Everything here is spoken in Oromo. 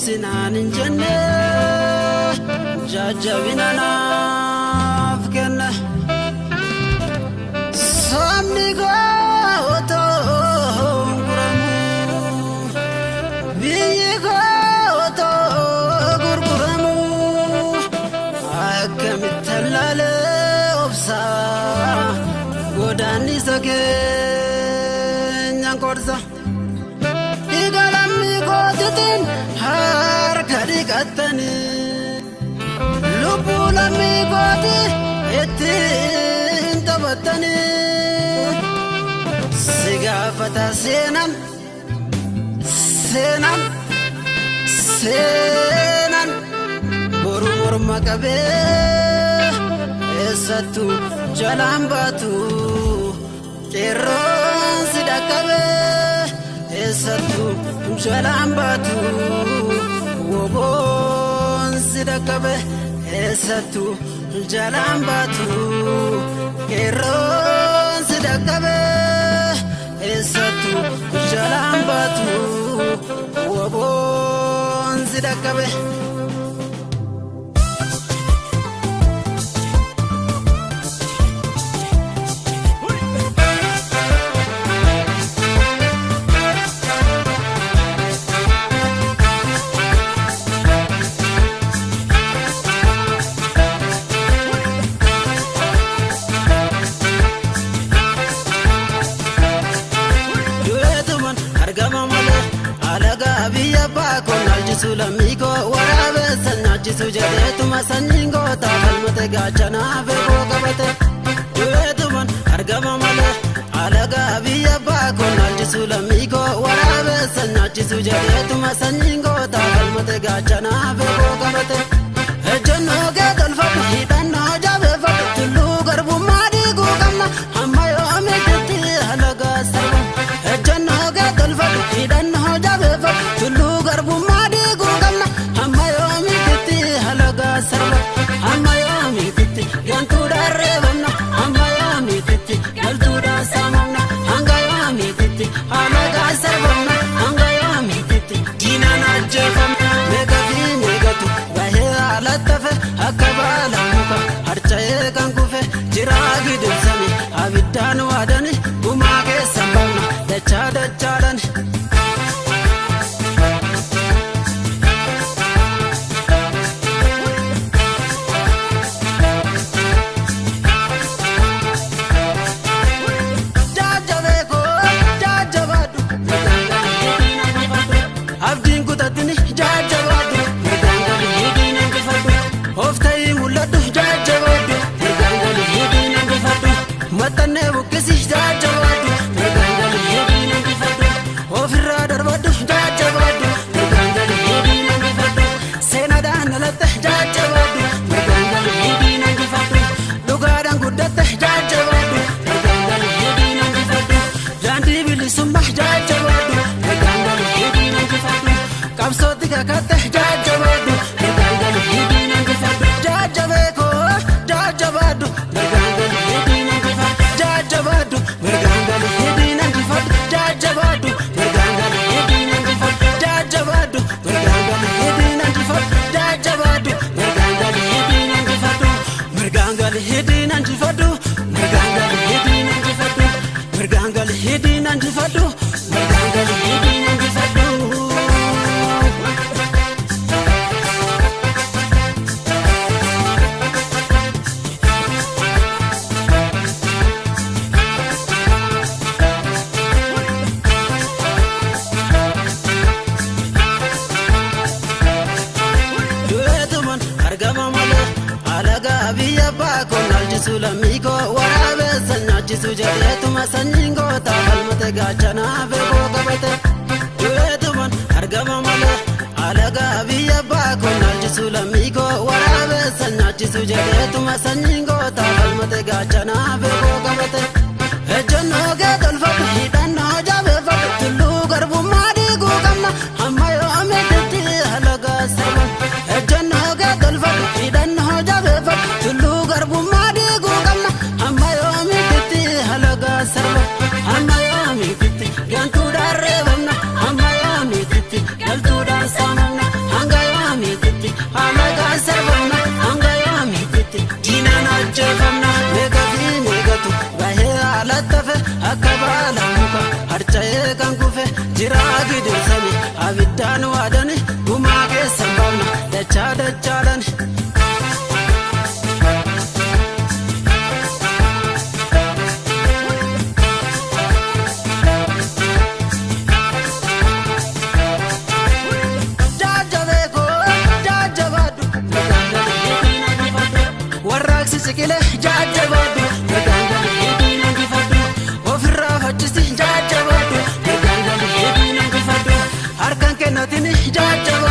obsinaan hin jenne jajjabina naaf kenna sabni gootoo gurguramu biyyi gootoo gurguramu akkamitti laalee obsaa godaannisa keenyaan qorsa igalammi gootitiin harka dhiqattanii lubbuu lammii gooti ittiin taphattanii si gaafata seenan boru morma qabee eessattuu jalaan baatu qeerroon si dhaqqabee eessattuu jalaan baatu woboon si dhaqqabee eessattuu jalaan baatu qeerroon si dhaqqabee eessattuu jalaan baatu woboon si dhaqqabee. Biyya baakon aljisu lammiiko waraabessa nyaachisu jedheetuma sanyiin gootaa falmate gaachanaa feekoo qabate du'eetuman argama malee alagaa biyya baakon aljisu lammiiko waraabessa nyaachisu jedheetuma sanyiin gootaa falmate gaachanaa feekoo qabate ejjennoo kee tolfadhu hidhannoo jabeeffadhu tulluu garbummaa dhiiguu qabna hamma yoomiitti alagaa sarban ejjennoo kee tolfadhu hidhannoo jabeeffadhu tulluu garbummaa dhiiguu qabna hamma yoomiitti alagaa sarban hamma yoomiitti gantuudhaan reebamna hamma yoomiitti galtuudhaan saamamna hanga yoomiitti alagaa sarbamna hanga yoomiitti diinaan ajjeefamna meeqafi meeqatu bahee alattafe akka baala muka harca'ee kan kufe jiraa gidirsani abiddaan waadani gumaa keessan baafna dachaa dachaadhani. Abdiin kutatini jajjabaadhu mirgaangali hidhiin hangifadhu Ooftayi mul'adhu jajjabaadhu mirgaangali hidhiin hangifadhu Maxxannee buqqisi jajjabaadhu mirgaangali hidhiin hangifadhu Ofirraa darbadhu jajjabaadhu mirgaangali hidhiin hangifadhu Seenaadhaan alatte jajjabaadhu mirgaangali hidhiin hangifadhu Dhugaadhaan guddatte jajjabaadhu mirgaangali hidhiin hangifadhu Daandii bilisummaa jajjabaadhu mirgaangali hidhiin hangifadhu Qabsooti kakatte jajjabaadhu mirgaangali hidhiin hangifadhu Jajjabeekoo jajjabaadhu mirgaangali hidhiin hangifadhu Jajjabaadhu mirgaangali hidhiin hangifadhu Jajjabaadhu mirgaangali hidhiin hangifadhu Jajjabaadhu mirgaangali hidhiin hangifadhu Jajjabaadhu mirgaangali hidhiin hangifadhu Mirgaangali hidhiin hangifadhu Mirgaangali hidhiin hangifadhu Mirgaangali hidhiin hangifadhu Mirgaangali hidhiin hangifadhu biyya baakon aljisu lammiiko waraabessa nyaachisu jedheetuma sanyiin gootaa falmate gaachanaa feekoo qabate du'eetuman argama malee alagaa biyya baakon aljisu lammiiko waraabessa nyaachisu jedheetuma sanyiin gootaa falmate gaachanaa feekoo qabate ejjennoo kee tolfadhu hidhannoo jabeeffadhu tulluu garbummaa dhiiguu qabna hamma yoomiitti alagaa sarban ejjennoo kee tolfadhu hidhannoo jabeeffadhu tulluu garbummaa dhiiguu qabna hamma yoomiitti alagaa sarban hamma yoomiitti gantuudhaan reebamna hamma yoomiitti galtuudhaan saamamna jiraa gidirsani abiddaan waadani gumaa keessan baafna dachaa dachaadhani. Sikile jajjabadu gagangali hedina gifadu ofirra fachisti jajjabadu gagangali hedina gifadu harkan kennatini jajjabadu